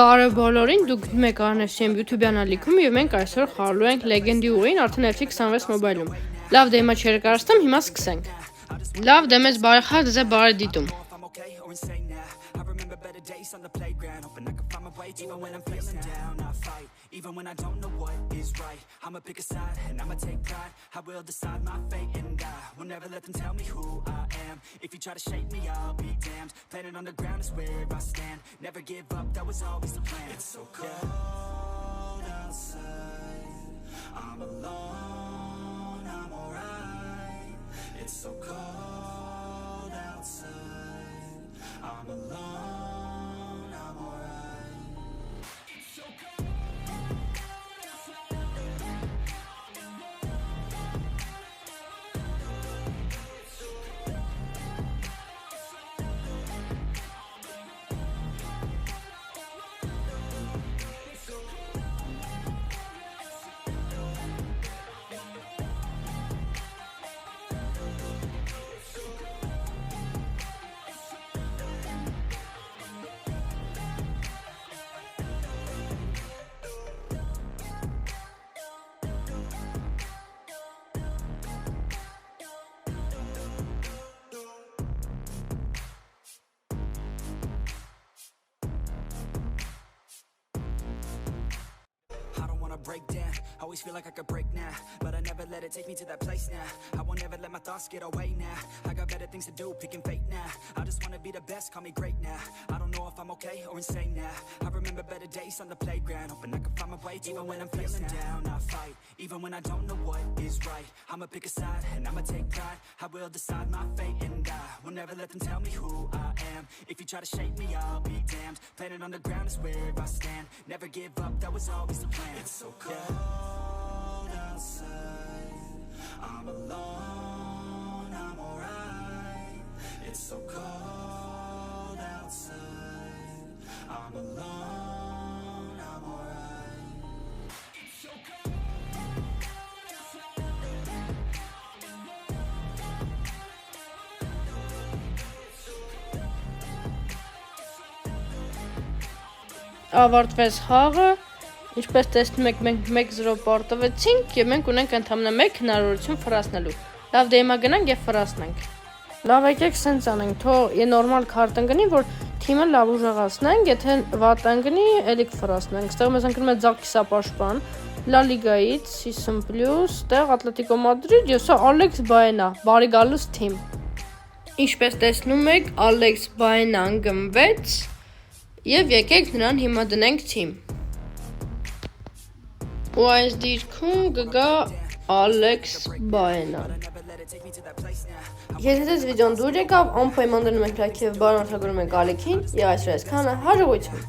Բարև բոլորին, դուք մեկ անեսիեմ YouTube-յան ալիքում և մենք այսօր խաղալու ենք լեգենդի ուղին արդեն F26 մոբայլում։ Լավ դե հիմա չերկարացնեմ, հիմա սկսենք։ Լավ դե մեզ բարեխաղ ձե բարե դիտում։ Even when I don't know what is right, I'ma pick a side and I'ma take pride. I will decide my fate and I will never let them tell me who I am. If you try to shake me, I'll be damned. Planet on the ground is where I stand. Never give up, that was always the plan. It's so cold outside, I'm alone, I'm alright. It's so cold outside, I'm alone, I'm alright. It's so cold. Break down, always feel like I could break now, but I never let it take me to that place now. I won't ever let my thoughts get away now. I got better things to do, picking fate now. I just wanna be the best, call me great now. I don't know if I'm okay or insane now. I remember better days on the playground, hoping I can find my way even when I'm feeling down. I fight, even when I don't know what is right. I'ma pick a side and I'ma take pride. I will decide my fate and I will never let them tell me who I am. If you try to shake me, I'll be damned. Planet on the ground is where I stand. Never give up, that was always the plan. It's so cold outside, I'm alone, I'm alright. It's so cold outside, I'm alone, I'm alright. It's so cold. Ավարտվեց խաղը, ինչպես տեսնում եք մենք 1-0 պարտվեցինք և մենք ունենք ընդամենը 1 հնարավորություն ֆրասնելու։ Լավ դե հիմա գնանք և ֆրասնենք։ Լավ եկեք սենց անենք, թող նորմալ քարտ ընկնի, որ թիմը լավ ուժեղացնենք, եթե վատ ընկնի, էլի կֆրասնենք։ Ստեղ մեզ ընկնում է ձախ կիսապաշտպան, Լա լիգայից 50+, ստեղ Ատլետիկո Մադրիդ և սա Ալեքս Բայենա, բարի գալուս թիմ։ Ինչպես տեսնում եք, Ալեքս Բայենա ընկնվեց և եկեք նրան հիմա դնենք թիմ։ Ու այս դիրքում կգա Ալեքս Բայենան։ Եթե ձեզ վիդեոն դուր եկավ, անպայման դնում եք լայք և բարդ որդագուրում եք ալիքին և այսօր այսքանը հաջողություն։